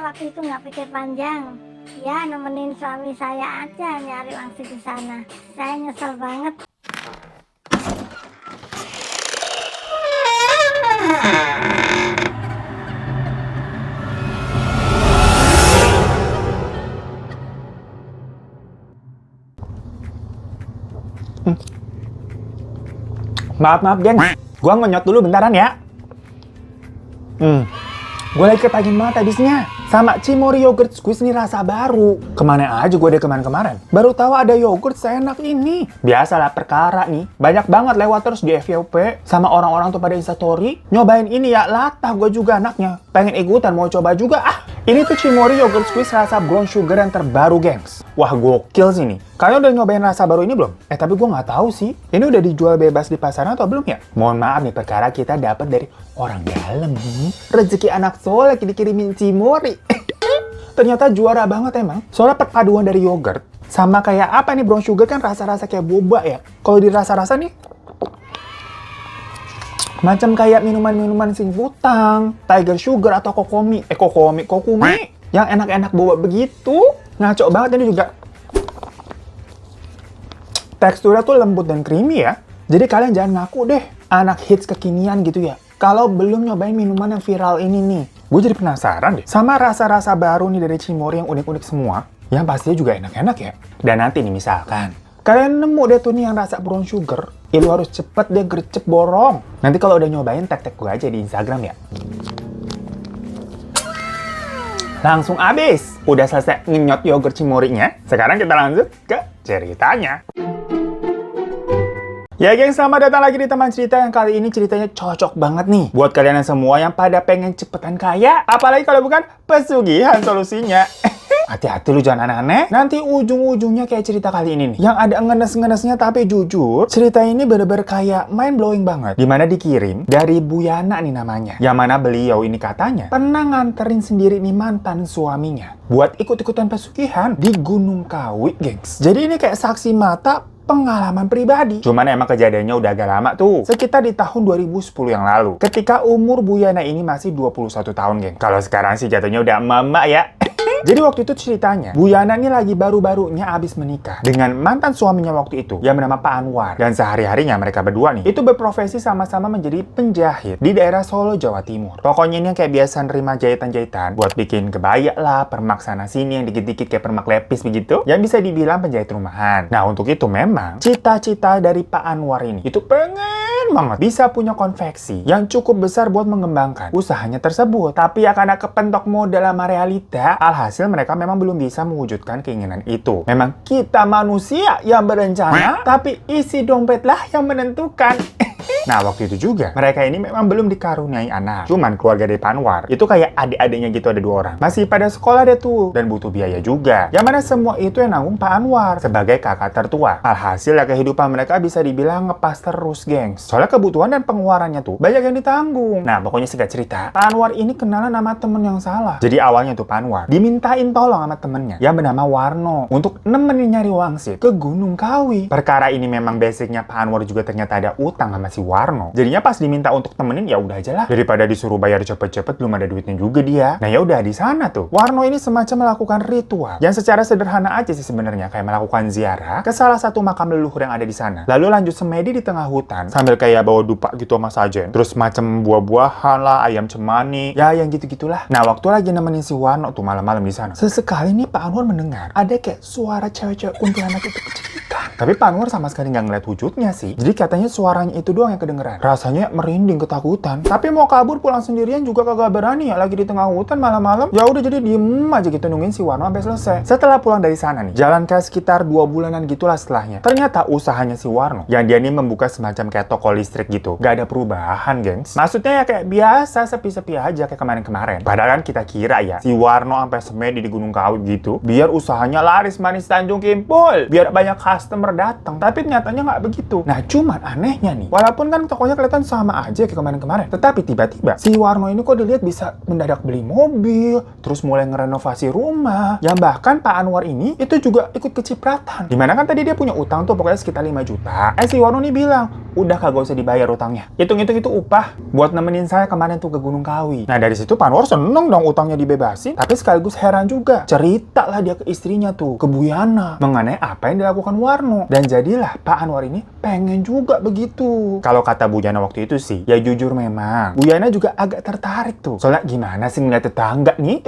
waktu itu nggak pikir panjang. Ya, nemenin suami saya aja nyari wangsit di sana. Saya nyesel banget. Maaf, geng. Gua ngenyot dulu bentaran ya. Gue lagi ketagihan banget habisnya. Sama Cimory Yogurt Squeeze ini rasa baru. Kemana aja gue dari kemarin-kemarin. Baru tahu ada yogurt seenak ini. Biasalah perkara nih. Banyak banget lewat terus di FYP. Sama orang-orang tuh pada instastory. Nyobain ini ya, latah gue juga anaknya. Pengen ikutan, mau coba juga. Ini tuh Cimory Yogurt Squeeze rasa brown sugar yang terbaru, gengs. Wah, gokil sih nih. Kalian udah nyobain rasa baru ini belum? Tapi gue nggak tahu sih. Ini udah dijual bebas di pasaran atau belum ya? Mohon maaf nih, perkara kita dapat dari orang dalam. Rezeki anak soleh dikirimin Cimory. Ternyata juara banget emang. Soalnya perpaduan dari yogurt sama kayak apa nih, brown sugar kan rasa-rasa kayak boba ya. Kalau dirasa-rasa nih macam kayak minuman-minuman sing putang, tiger sugar atau kokumi yang enak-enak boba begitu. Ngaco banget ini juga. Teksturnya tuh lembut dan creamy ya. Jadi kalian jangan ngaku deh anak hits kekinian gitu ya kalau belum nyobain minuman yang viral ini nih. Gue jadi penasaran deh sama rasa-rasa baru nih dari Cimory yang unik-unik semua. Yang pastinya juga enak-enak ya. Dan nanti nih misalkan kalian nemu deh tuh nih yang rasa brown sugar, lu harus cepet deh gercep borong. Nanti kalau udah nyobain tag-tag gue aja di Instagram ya. Langsung abis. Udah selesai ngenyot yogurt Cimory-nya. Sekarang kita lanjut ke ceritanya. Ya geng, selamat datang lagi di teman cerita yang kali ini ceritanya cocok banget nih buat kalian yang semua yang pada pengen cepetan kaya. Apalagi kalau bukan pesugihan solusinya. Hati-hati lu, jangan aneh-aneh. Nanti ujung-ujungnya kayak cerita kali ini nih. Yang ada ngenes-ngenesnya, tapi jujur, cerita ini bener-bener kayak mind-blowing banget. Dimana dikirim dari Bu Yana nih namanya. Yang mana beliau ini katanya pernah nganterin sendiri nih mantan suaminya buat ikut-ikutan pesugihan di Gunung Kawi, gengs. Jadi ini kayak saksi mata pengalaman pribadi. Cuman emang kejadiannya udah agak lama tuh. Sekitar di tahun 2010 yang lalu. Ketika umur Bu Yana ini masih 21 tahun, geng. Kalau sekarang sih jatuhnya udah mama ya. Jadi waktu itu ceritanya, Bu Yana ini lagi baru-barunya abis menikah dengan mantan suaminya waktu itu yang bernama Pak Anwar. Dan sehari-harinya mereka berdua nih, itu berprofesi sama-sama menjadi penjahit di daerah Solo, Jawa Timur. Pokoknya ini yang kayak biasa nerima jahitan-jahitan buat bikin kebaya lah, permak sana sini yang dikit-dikit kayak permak lepis begitu, yang bisa dibilang penjahit rumahan. Nah untuk itu memang cita-cita dari Pak Anwar ini itu pengen banget bisa punya konveksi yang cukup besar buat mengembangkan usahanya tersebut. Tapi ya karena kepentok modal sama realita, alhasil mereka memang belum bisa mewujudkan keinginan itu. Memang kita manusia yang berencana, tapi isi dompetlah yang menentukan. Nah, waktu itu juga, mereka ini memang belum dikaruniai anak. Cuman keluarga dari Panwar, itu kayak adik-adiknya gitu, ada 2 orang. Masih pada sekolah deh tuh, dan butuh biaya juga. Yang mana semua itu yang nanggung Pak Anwar, sebagai kakak tertua. Alhasil ya kehidupan mereka bisa dibilang ngepas terus, gengs. Soalnya kebutuhan dan pengeluarannya tuh, banyak yang ditanggung. Nah, pokoknya singkat cerita, Pak Anwar ini kenalan sama temen yang salah. Jadi awalnya tuh Pak Anwar dimintain tolong sama temennya, yang bernama Warno, untuk nemenin nyari wangsit ke Gunung Kawi. Perkara ini memang basicnya Pak Anwar juga ternyata ada utang sama si Warno. Jadinya pas diminta untuk temenin, ya udah aja lah. Daripada disuruh bayar cepet-cepet, belum ada duitnya juga dia. Nah ya udah di sana tuh, Warno ini semacam melakukan ritual yang secara sederhana aja sih sebenarnya, kayak melakukan ziarah ke salah satu makam leluhur yang ada di sana. Lalu lanjut semedi di tengah hutan sambil kayak bawa dupa gitu sama sajen. Terus macam buah-buahan lah, ayam cemani, ya yang gitu-gitulah. Nah waktu lagi nemenin si Warno tuh malam-malam di sana, sesekali nih Pak Anwar mendengar ada kayak suara cewek-cewek kuntilanak itu kecilitan. Tapi Pak Anwar sama sekali nggak ngeliat wujudnya sih. Jadi katanya suaranya itu doang yang kedengeran. Rasanya merinding ketakutan. Tapi mau kabur pulang sendirian juga kagak berani ya, lagi di tengah hutan malam-malam. Ya udah jadi diem aja gitu nungguin si Warno sampai selesai. Setelah pulang dari sana nih, jalan kayak sekitar 2 bulanan gitulah setelahnya. Ternyata usahanya si Warno, yang dia ini membuka semacam kayak toko listrik gitu, gak ada perubahan, gengs. Maksudnya ya kayak biasa, sepi-sepi aja kayak kemarin-kemarin. Padahal kan kita kira ya, si Warno sampai semedi di Gunung Kawi gitu, biar usahanya laris manis Tanjung Kimpul, biar banyak customer datang. Tapi nyatanya nggak begitu. Nah cuman anehnya nih, walaupun kan tokonya kelihatan sama aja kayak kemarin-kemarin, tetapi tiba-tiba si Warno ini kok dilihat bisa mendadak beli mobil, terus mulai ngerenovasi rumah, yang bahkan Pak Anwar ini itu juga ikut kecipratan. Dimana kan tadi dia punya utang tuh pokoknya sekitar 5 juta. Si Warno ini bilang, udah kagak usah dibayar utangnya. Hitung-hitung itu upah buat nemenin saya kemarin tuh ke Gunung Kawi. Nah dari situ Pak Anwar seneng dong utangnya dibebasin, tapi sekaligus heran juga. Cerita lah dia ke istrinya tuh, ke Bu Yana, mengenai apa yang dilakukan Warno. Dan jadilah Pak Anwar ini pengen juga begitu. Kalau kata Bu Yana waktu itu sih, ya jujur memang Bu Yana juga agak tertarik tuh. Soalnya gimana sih ngeliat tetangga nih,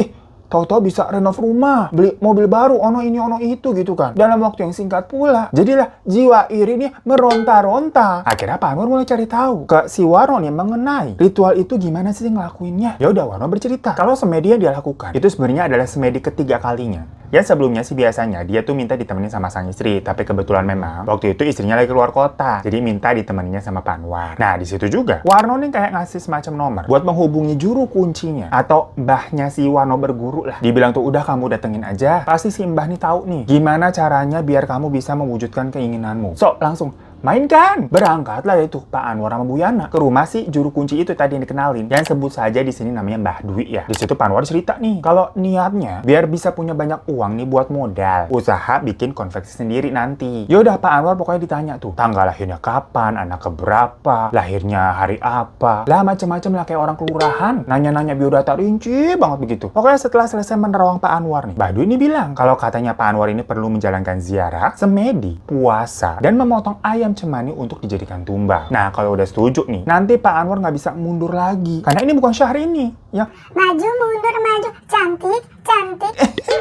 tahu-tahu bisa renov rumah, beli mobil baru, ono ini ono itu gitu kan. Dalam waktu yang singkat pula. Jadilah jiwa iri ini meronta-ronta. Akhirnya Pak Anwar mulai cari tahu ke si Warno nih mengenai ritual itu gimana sih ngelakuinnya. Ya udah Warno bercerita kalau semedi yang dia lakukan itu sebenarnya adalah semedi ketiga kalinya. Ya sebelumnya sih biasanya dia tuh minta ditemenin sama sang istri, tapi kebetulan memang waktu itu istrinya lagi keluar kota, jadi minta ditemeninnya sama Pak Anwar. Nah di situ juga Warno nih kayak ngasih semacam nomor buat menghubungi juru kuncinya atau mbahnya si Warno berguru lah. Dibilang tuh udah kamu datengin aja, pasti si mbah nih tahu nih gimana caranya biar kamu bisa mewujudkan keinginanmu. So langsung mainkan. Berangkatlah itu Pak Anwar sama Bu Yana ke rumah si juru kunci itu tadi yang dikenalin. Yang sebut saja di sini namanya Mbah Dwi ya. Di situ Pak Anwar cerita nih kalau niatnya biar bisa punya banyak uang nih buat modal, usaha bikin konveksi sendiri nanti. Yaudah Pak Anwar pokoknya ditanya tuh tanggal lahirnya kapan, anak keberapa, lahirnya hari apa, lah macam-macam lah kayak orang kelurahan. Nanya-nanya biodata rinci banget begitu. Pokoknya setelah selesai menerawang Pak Anwar nih, Mbah Dwi ini bilang kalau katanya Pak Anwar ini perlu menjalankan ziarah, semedi, puasa, dan memotong ayam cemani untuk dijadikan tumbang. Nah, kalau udah setuju nih, nanti Pak Anwar nggak bisa mundur lagi. Karena ini bukan Syahrini, ya. Maju mundur maju, cantik cantik.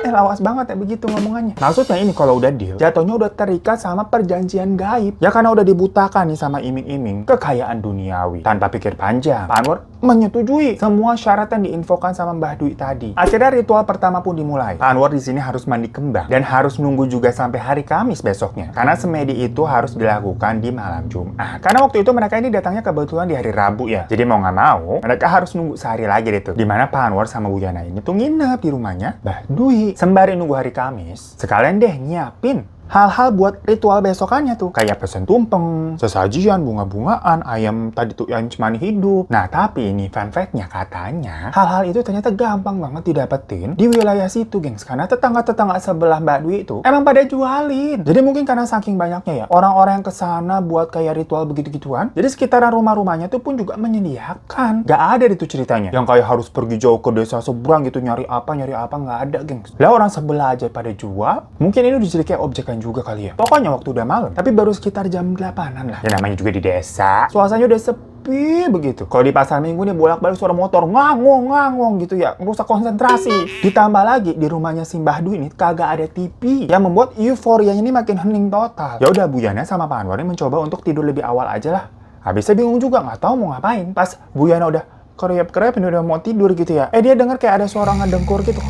Lawas banget ya begitu ngomongannya. Maksudnya ini kalau udah deal, jatuhnya udah terikat sama perjanjian gaib. Ya karena udah dibutakan nih sama iming-iming kekayaan duniawi. Tanpa pikir panjang, Pak Anwar menyetujui semua syarat yang diinfokan sama Mbah Dwi tadi. Akhirnya ritual pertama pun dimulai. Pak Anwar di sini harus mandi kembang dan harus nunggu juga sampai hari Kamis besoknya. Karena semedi itu harus dilakukan di malam Jumat. Karena waktu itu mereka ini datangnya kebetulan di hari Rabu ya. Jadi mau nggak mau, mereka harus nunggu sehari lagi deh tuh. Dimana Pak Anwar sama Bu Yana ini tuh nginep di rumahnya Mbah Dwi. Sembari nunggu hari Kamis, sekalian deh nyiapin hal-hal buat ritual besokannya tuh. Kayak pesen tumpeng, sesajian, bunga-bungaan, ayam tadi tuh yang cemani hidup. Nah tapi ini fun fact-nya katanya, hal-hal itu ternyata gampang banget didapetin di wilayah situ gengs. Karena tetangga-tetangga sebelah Mbak Dwi itu emang pada jualin. Jadi mungkin karena saking banyaknya ya, orang-orang yang kesana buat kayak ritual begitu-gituan. Jadi sekitaran rumah-rumahnya tuh pun juga menyediakan. Gak ada itu ceritanya yang kayak harus pergi jauh ke desa seberang gitu nyari apa, nggak ada gengs. Lah orang sebelah aja pada jual. Mungkin ini udah jadi kayak objekan juga kali ya. Pokoknya waktu udah malam, tapi baru sekitar jam 8-an lah. Ya namanya juga di desa, suasananya udah sepi begitu. Kalau di pasar minggu nih bolak-balik suara motor ngangong gitu ya, merusak konsentrasi. Ditambah lagi di rumahnya si Mbah Dwi ini kagak ada TV yang membuat euforianya ini makin hening total. Ya udah Bu Yana sama Pak Anwar ini mencoba untuk tidur lebih awal aja lah. Habisnya bingung juga nggak tahu mau ngapain. Pas Bu Yana udah kerep-kerep ini udah mau tidur gitu ya. Dia dengar kayak ada suara ngedengkur gitu.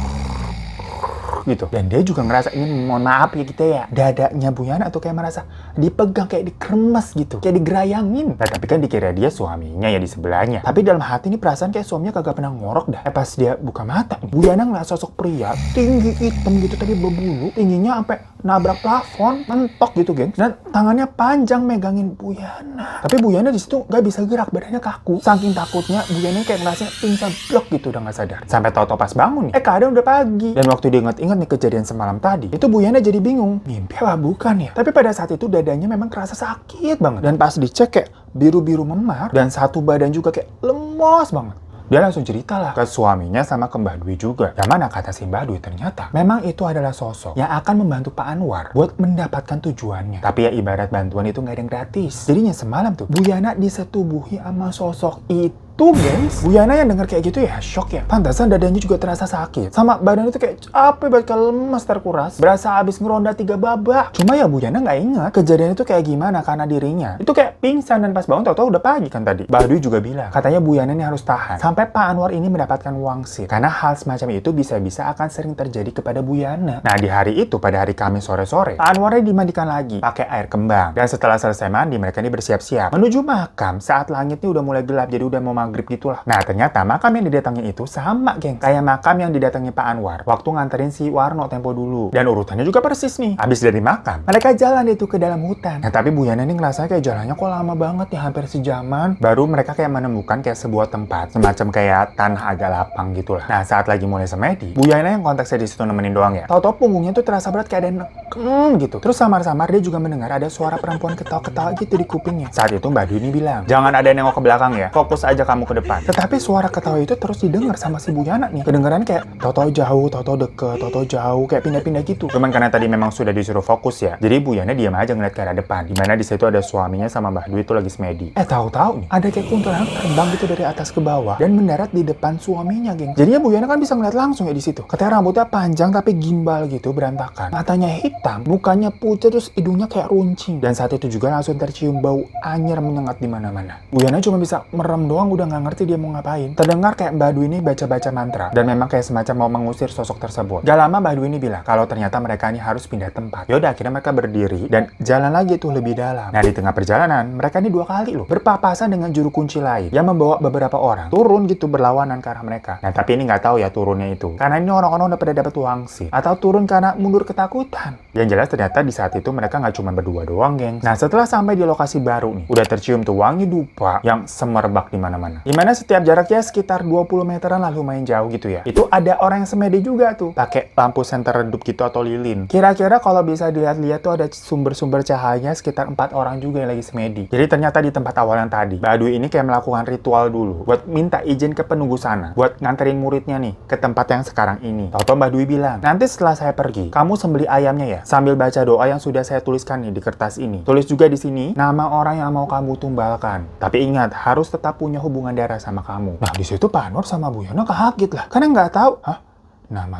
Dan dia juga ngerasa ini, mohon maaf ya kita ya, dadanya Bu Yana tuh kayak merasa dipegang, kayak dikremes gitu, kayak digerayangin. Nah tapi kan dikira dia suaminya ya di sebelahnya. Tapi dalam hati ini perasaan kayak suaminya kagak pernah ngorok dah. Pas dia buka mata nih, Bu Yana ngeliat sosok pria tinggi hitam gitu tapi berbulu, tingginya sampai nabrak plafon, mentok gitu geng. Dan tangannya panjang megangin Bu Yana. Tapi Bu Yana di situ nggak bisa gerak, badannya kaku. Saking takutnya Bu Yana kayak ngerasa pingsan blok gitu, udah nggak sadar. Sampai tau-tau pas bangun nih, keadaan udah pagi. Dan waktu dia inget-inget nih kejadian semalam tadi, itu Bu Yana jadi bingung, mimpi apa bukan ya? Tapi pada saat itu dadanya memang kerasa sakit banget. Dan pas dicek kayak biru-biru memar, dan satu badan juga kayak lemos banget. Dia langsung ceritalah ke suaminya sama ke Mbah Dwi juga. Yang mana kata si Mbah Dwi ternyata memang itu adalah sosok yang akan membantu Pak Anwar buat mendapatkan tujuannya. Tapi ya ibarat bantuan itu nggak ada yang gratis. Jadinya semalam tuh Bu Yana disetubuhi sama sosok itu. Tuh guys, Bu Yana yang denger kayak gitu ya shock ya. Pantasan dadanya juga terasa sakit. Sama badan itu kayak capek banget, kayak lemas terkuras. Berasa habis ngeronda 3 babak. Cuma ya Bu Yana nggak ingat kejadian itu kayak gimana karena dirinya itu kayak pingsan dan pas bangun tau-tau udah pagi kan tadi. Mbah Dwi juga bilang katanya Bu Yana ini harus tahan sampai Pak Anwar ini mendapatkan wangsit. Karena hal semacam itu bisa-bisa akan sering terjadi kepada Bu Yana. Nah di hari itu pada hari Kamis sore-sore, Pak Anwarnya dimandikan lagi pakai air kembang. Dan setelah selesai mandi mereka ini bersiap-siap menuju makam saat langitnya udah mulai gelap, jadi udah mau maghrib gitulah. Nah ternyata makam yang didatangi itu sama geng, kayak makam yang didatangi Pak Anwar waktu nganterin si Warno tempo dulu. Dan urutannya juga persis nih. Habis dari makam, mereka jalan itu ke dalam hutan. Nah tapi Bu Yana ini ngerasa kayak jalannya kok lama banget ya, hampir sejaman. Baru mereka kayak menemukan kayak sebuah tempat semacam kayak tanah agak lapang gitulah. Nah saat lagi mulai semedi, Bu Yana yang konteksnya di situ nemenin doang ya. Tahu-tahu punggungnya tuh terasa berat kayak ada yang neken gitu. Terus samar-samar dia juga mendengar ada suara perempuan ketawa-ketawa gitu di kupingnya. Saat itu Mbak Dwi ini bilang, jangan ada yang nengok ke belakang ya, fokus aja kamu ke depan. Tetapi suara ketawa itu terus didengar sama si Bu Yana nih. Kedengaran kayak tahu-tahu jauh, tahu-tahu deket, tahu-tahu jauh, kayak pindah-pindah gitu. Cuman karena tadi memang sudah disuruh fokus ya, jadi Bu Yana diam aja ngeliat ke arah depan. Dimana di situ ada suaminya sama Mbak Dwi itu lagi semedi. Tahu-tahu nih ada kayak kuntilanak terbang gitu dari atas ke bawah dan mendarat di depan suaminya, geng. Jadinya Bu Yana kan bisa ngeliat langsung ya di situ. Katanya rambutnya panjang tapi gimbal gitu, berantakan. Matanya hitam, mukanya putih, terus hidungnya kayak runcing. Dan saat itu juga langsung tercium bau anyir menyengat di mana-mana. Bu Yana cuma bisa merem doang, udah nggak ngerti dia mau ngapain. Terdengar kayak Mbak Dwi ini baca-baca mantra dan memang kayak semacam mau mengusir sosok tersebut. Gak lama Mbak Dwi ini bilang kalau ternyata mereka ini harus pindah tempat. Yaudah akhirnya mereka berdiri dan jalan lagi tuh lebih dalam. Nah di tengah perjalanan mereka ini 2 kali loh berpapasan dengan juru kunci lain yang membawa beberapa orang turun gitu berlawanan ke arah mereka. Nah tapi ini nggak tahu ya turunnya itu karena ini orang-orang udah pada dapat wangsit atau turun karena mundur ketakutan. Yang jelas ternyata di saat itu mereka nggak cuma berdua doang, geng. Nah setelah sampai di lokasi baru nih, udah tercium tuh wangi dupa yang semerbak di mana-mana. Dimana setiap jaraknya sekitar 20 meteran lah, lumayan jauh gitu ya. Itu ada orang yang semedi juga tuh, pakai lampu senter redup gitu atau lilin. Kira-kira kalau bisa dilihat-lihat tuh ada sumber-sumber cahaya sekitar 4 orang juga yang lagi semedi. Jadi ternyata di tempat awal yang tadi, Mbak Dwi ini kayak melakukan ritual dulu buat minta izin ke penunggu sana, buat nganterin muridnya nih ke tempat yang sekarang ini. Tahu-tahu Mbak Dwi bilang, nanti setelah saya pergi, kamu sembeli ayamnya ya, sambil baca doa yang sudah saya tuliskan nih di kertas ini. Tulis juga di sini nama orang yang mau kamu tumbalkan. Tapi ingat, harus tetap punya hubungan darah sama kamu. Nah, di situ Pak Anwar sama Bu Yana kaget lah. Karena nggak tahu, nama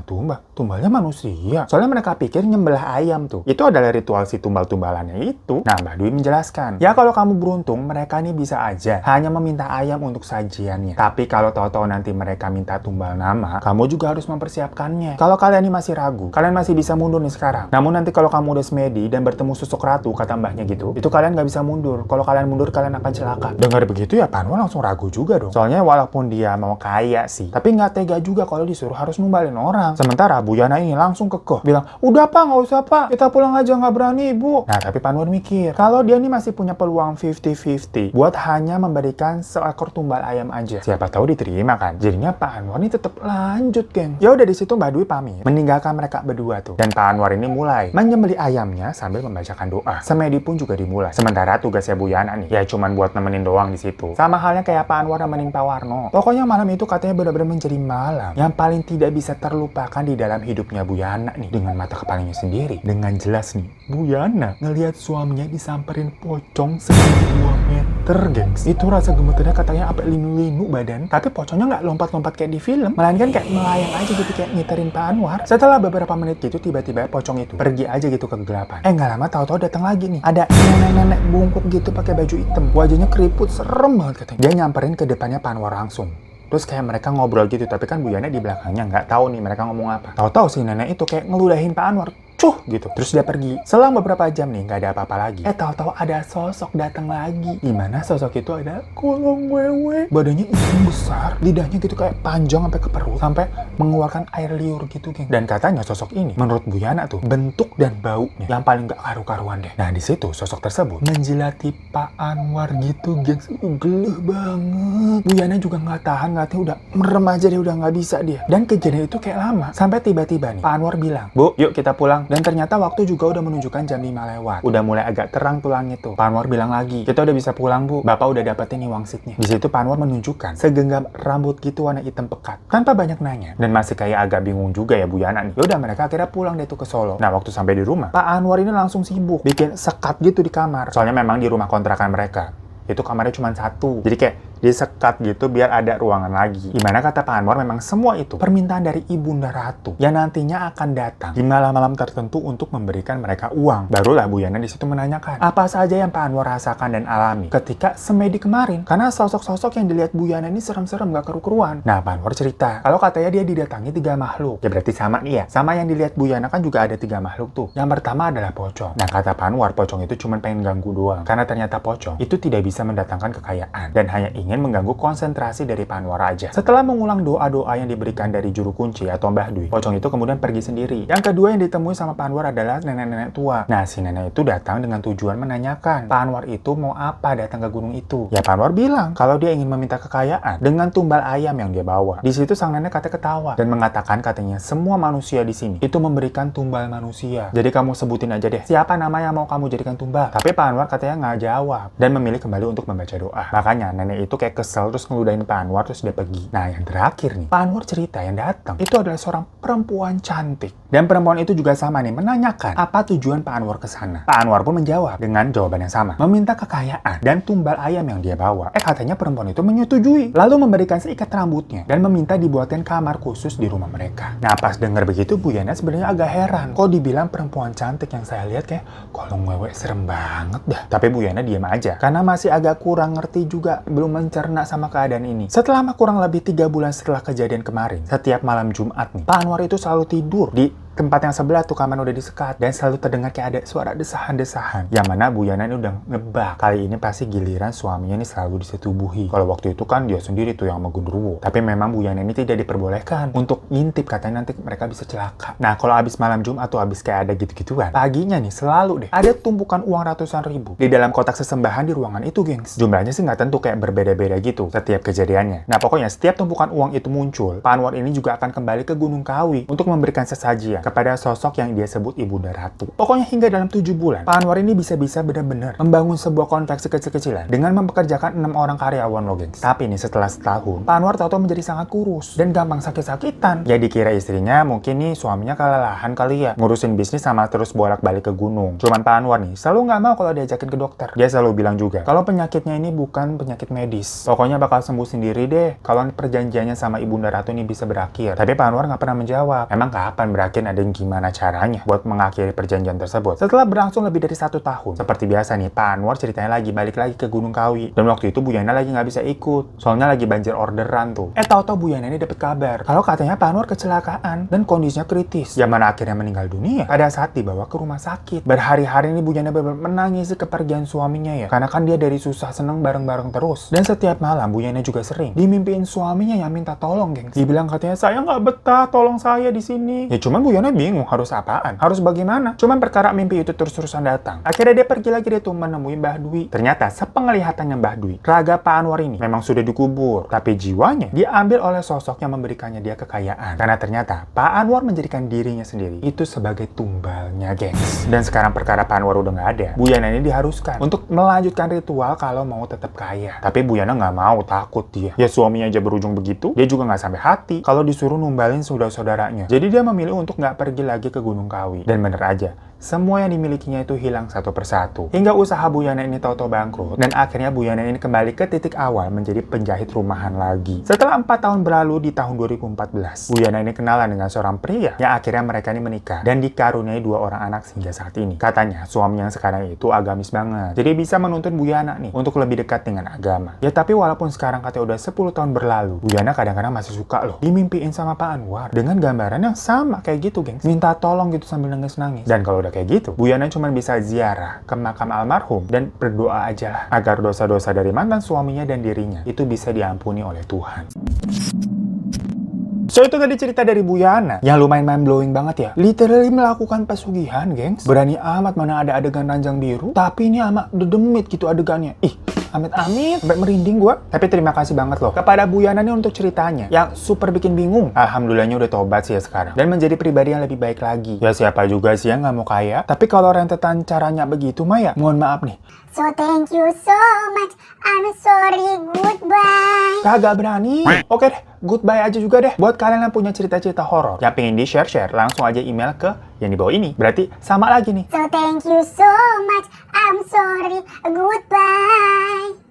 tumbalnya manusia. Soalnya mereka pikir nyembelah ayam tuh. Itu adalah ritual si tumbal-tumbalannya itu. Nah, Mbak Dwi menjelaskan, ya kalau kamu beruntung, mereka ini bisa aja hanya meminta ayam untuk sajiannya. Tapi kalau tahu-tahu nanti mereka minta tumbal nama, kamu juga harus mempersiapkannya. Kalau kalian ini masih ragu, kalian masih bisa mundur nih sekarang. Namun nanti kalau kamu udah semedi dan bertemu sosok ratu, kata mbahnya gitu, itu kalian nggak bisa mundur. Kalau kalian mundur, kalian akan celaka. Dengar begitu ya, Pak Anwar langsung ragu juga dong. Soalnya walaupun dia mau kaya sih, tapi nggak tega juga kalau disuruh harus numbalin orang. Sementara Bu Yana ini langsung kekeh bilang, udah Pak, nggak usah Pak, kita pulang aja, nggak berani Ibu. Nah tapi Pak Anwar mikir kalau dia ini masih punya peluang 50-50 buat hanya memberikan seekor tumbal ayam aja, siapa tahu diterima kan. Jadinya Pak Anwar ini tetap lanjut, geng. Ya udah di situ Mbak Dwi pamit meninggalkan mereka berdua tuh, dan Pak Anwar ini mulai menyembelih ayamnya sambil membacakan doa. Semedi pun juga dimulai. Sementara tugasnya Bu Yana nih ya cuman buat nemenin doang di situ, sama halnya kayak Pak Anwar nemenin Pak Warno. Pokoknya malam itu katanya benar-benar menjadi malam yang paling tidak bisa terlupakan di dalam hidupnya Bu Yana nih. Dengan mata kepalanya sendiri, dengan jelas nih Bu Yana ngelihat suaminya disamperin pocong setinggi 2 meter, gengs. Itu rasa gemeternya katanya sampai linu-linu badan. Tapi pocongnya nggak lompat-lompat kayak di film, melainkan kayak melayang aja gitu, kayak ngiterin Pak Anwar. Setelah beberapa menit gitu, tiba-tiba pocong itu pergi aja gitu ke kegelapan. Nggak lama tahu-tahu datang lagi nih, ada nenek-nenek bungkuk gitu pakai baju hitam, wajahnya keriput, serem banget katanya. Dia nyamperin ke depannya Pak Anwar langsung. Terus kayak mereka ngobrol gitu, tapi kan Bu Yana di belakangnya nggak tahu nih mereka ngomong apa. Tahu-tahu si nenek itu kayak ngeludahin Pak Anwar. Cuh gitu. Terus dia pergi. Selang beberapa jam nih nggak ada apa-apa lagi. Tahu-tahu ada sosok datang lagi. Dimana sosok itu ada kolong wewe. Badannya hitam besar, lidahnya gitu kayak panjang sampai ke perut, sampai mengeluarkan air liur gitu, geng. Dan katanya sosok ini menurut Bu Yana tuh bentuk dan baunya yang paling nggak karu-karuan deh. Nah di situ sosok tersebut menjilati Pak Anwar gitu, gengs. Geleh banget. Bu Yana juga nggak tahan, udah merem aja deh, udah nggak bisa dia. Dan kejadian itu kayak lama sampai tiba-tiba nih Pak Anwar bilang, Bu yuk kita pulang. Dan ternyata waktu juga udah menunjukkan jam 5 lewat. Udah mulai agak terang tuh langit tuh. Pak Anwar bilang lagi, kita udah bisa pulang Bu, Bapak udah dapetin nih wangsitnya. Di situ Pak Anwar menunjukkan segenggam rambut gitu warna hitam pekat, tanpa banyak nanya. Dan masih kayak agak bingung juga ya Bu Yana nih. Yaudah mereka akhirnya pulang deh tuh ke Solo. Nah waktu sampai di rumah, Pak Anwar ini langsung sibuk bikin sekat gitu di kamar. Soalnya memang di rumah kontrakan mereka itu kamarnya cuma 1. Jadi kayak disekat gitu biar ada ruangan lagi. Dimana kata Pak Anwar memang semua itu permintaan dari Ibunda Ratu yang nantinya akan datang di malam-malam tertentu untuk memberikan mereka uang. Barulah Bu Yana di situ menanyakan apa saja yang Pak Anwar rasakan dan alami ketika semedi kemarin. Karena sosok-sosok yang dilihat Bu Yana ini serem-serem gak keru-keruan. Nah Pak Anwar cerita kalau katanya dia didatangi 3 makhluk. Ya berarti sama nih ya. Sama yang dilihat Bu Yana kan juga ada 3 makhluk tuh. Yang pertama adalah pocong. Nah kata Pak Anwar pocong itu cuma pengen ganggu doang. Karena ternyata pocong itu tidak bisa bisa mendatangkan kekayaan dan hanya ingin mengganggu konsentrasi dari Pak Anwar aja. Setelah mengulang doa-doa yang diberikan dari juru kunci atau Mbah Dwi, pocong itu kemudian pergi sendiri. Yang kedua yang ditemui sama Pak Anwar adalah nenek-nenek tua. Nah, si nenek itu datang dengan tujuan menanyakan Pak Anwar itu mau apa datang ke gunung itu. Ya, Pak Anwar bilang kalau dia ingin meminta kekayaan dengan tumbal ayam yang dia bawa. Di situ sang nenek katanya ketawa dan mengatakan katanya semua manusia di sini itu memberikan tumbal manusia. Jadi kamu sebutin aja deh siapa nama yang mau kamu jadikan tumbal. Tapi Pak Anwar katanya nggak jawab dan memilih kembali untuk membaca doa. Makanya nenek itu kayak kesel terus ngeludahin Pak Anwar terus dia pergi. Nah, yang terakhir nih, Pak Anwar cerita yang datang itu adalah seorang perempuan cantik. Dan perempuan itu juga sama nih menanyakan apa tujuan Pak Anwar ke sana. Pak Anwar pun menjawab dengan jawaban yang sama, meminta kekayaan dan tumbal ayam yang dia bawa. Katanya perempuan itu menyetujui, lalu memberikan seikat rambutnya dan meminta dibuatkan kamar khusus di rumah mereka. Nah, pas dengar begitu Bu Yana sebenarnya agak heran. Kok dibilang perempuan cantik yang saya lihat kayak kolong wewe serem banget dah. Tapi Bu Yana diam aja karena masih agak kurang ngerti juga, belum mencerna sama keadaan ini. Setelah kurang lebih 3 bulan setelah kejadian kemarin, setiap malam Jumat nih, Pak Anwar itu selalu tidur di tempat yang sebelah tuh kamar udah disekat dan selalu terdengar kayak ada suara desahan-desahan. Yang mana Bu Yana ini udah ngebak. Kali ini pasti giliran suaminya ini selalu disetubuhi. Kalau waktu itu kan dia sendiri tuh yang megundurwo. Tapi memang Bu Yana ini tidak diperbolehkan untuk ngintip, katanya nanti mereka bisa celaka. Nah, kalau abis malam Jumat atau abis kayak ada gitu-gituan, paginya nih selalu deh ada tumpukan uang ratusan ribu di dalam kotak sesembahan di ruangan itu, gengs. Jumlahnya sih nggak tentu, kayak berbeda-beda gitu setiap kejadiannya. Nah, pokoknya setiap tumpukan uang itu muncul, Pak Anwar ini juga akan kembali ke Gunung Kawi untuk memberikan sesajian kepada sosok yang dia sebut Ibunda Ratu. Pokoknya hingga dalam 7 bulan, Pak Anwar ini bisa-bisa benar-benar membangun sebuah konveksi kecil-kecilan dengan mempekerjakan 6 orang karyawan loh, gengs. Tapi ini setelah setahun, Pak Anwar tahu-tahu menjadi sangat kurus dan gampang sakit-sakitan. Ya dikira istrinya mungkin nih suaminya kelelahan kali ya, ngurusin bisnis sama terus bolak-balik ke gunung. Cuman Pak Anwar nih selalu nggak mau kalau diajakin ke dokter. Dia selalu bilang juga kalau penyakitnya ini bukan penyakit medis. Pokoknya bakal sembuh sendiri deh kalau perjanjiannya sama Ibunda Ratu ini bisa berakhir. Tapi Pak Anwar nggak pernah menjawab. Emang kapan berakhir, ada yang gimana caranya buat mengakhiri perjanjian tersebut. Setelah berlangsung lebih dari 1 tahun, seperti biasa nih, Pak Anwar ceritanya lagi balik lagi ke Gunung Kawi. Dan waktu itu Bu Yana lagi nggak bisa ikut, soalnya lagi banjir orderan tuh. Tahu-tahu Bu Yana ini dapat kabar kalau katanya Pak Anwar kecelakaan dan kondisinya kritis. Yang mana akhirnya meninggal dunia pada saat dibawa ke rumah sakit. Berhari-hari ini Bu Yana benar-benar menangis kepergian suaminya ya, karena kan dia dari susah seneng bareng-bareng terus. Dan setiap malam Bu Yana juga sering dimimpiin suaminya yang minta tolong, gengs. Dibilang katanya saya nggak betah, tolong saya di sini. Ya cuman Bu Yana bingung harus apaan, harus bagaimana. Cuman perkara mimpi itu terus-terusan datang. Akhirnya dia pergi lagi deh tuh menemui Mbah Dwi. Ternyata sepenglihatannya Mbah Dwi, raga Pak Anwar ini memang sudah dikubur, tapi jiwanya diambil oleh sosok yang memberikannya dia kekayaan. Karena ternyata Pak Anwar menjadikan dirinya sendiri itu sebagai tumbalnya, gengs. Dan sekarang perkara Pak Anwar udah nggak ada, Bu Yana ini diharuskan untuk melanjutkan ritual kalau mau tetap kaya. Tapi Bu Yana nggak mau, takut dia. Ya suaminya aja berujung begitu, dia juga nggak sampai hati kalau disuruh numbalin saudara-saudaranya. Jadi dia memilih untuk nggak pergi lagi ke Gunung Kawi. Dan bener aja, semua yang dimilikinya itu hilang satu persatu. Hingga usaha Bu Yana ini tahu-tahu bangkrut. Dan akhirnya Bu Yana ini kembali ke titik awal menjadi penjahit rumahan lagi. Setelah 4 tahun berlalu di tahun 2014, Bu Yana ini kenalan dengan seorang pria yang akhirnya mereka ini menikah dan dikaruniai 2 orang anak hingga saat ini. Katanya suami yang sekarang itu agamis banget. Jadi bisa menuntun Bu Yana nih untuk lebih dekat dengan agama. Ya tapi walaupun sekarang katanya udah 10 tahun berlalu, Bu Yana kadang-kadang masih suka loh dimimpiin sama Pak Anwar dengan gambaran yang sama kayak gitu, gengs. Minta tolong gitu sambil nangis-nangis. Dan kalau udah kayak gitu, Bu Yana cuma bisa ziarah ke makam almarhum dan berdoa aja lah agar dosa-dosa dari mantan suaminya dan dirinya itu bisa diampuni oleh Tuhan. So itu tadi cerita dari Bu Yana yang lumayan mind-blowing banget ya. Literally melakukan pesugihan, gengs. Berani amat mana ada adegan ranjang biru, tapi ini amat dedemit gitu adegannya. Ih, amit-amit, sampai merinding gua. Tapi terima kasih banget loh kepada Bu Yana nih untuk ceritanya yang super bikin bingung. Alhamdulillahnya udah tobat sih ya sekarang dan menjadi pribadi yang lebih baik lagi. Ya siapa juga sih yang nggak mau kaya, tapi kalau rentetan caranya begitu mah ya mohon maaf nih. So thank you so much. I'm sorry. Goodbye. Kagak berani. Oke deh, goodbye aja juga deh. Buat kalian yang punya cerita-cerita horor yang pengen di-share, langsung aja email ke yang di bawah ini. Berarti sama lagi nih. So thank you so much. I'm sorry. Goodbye.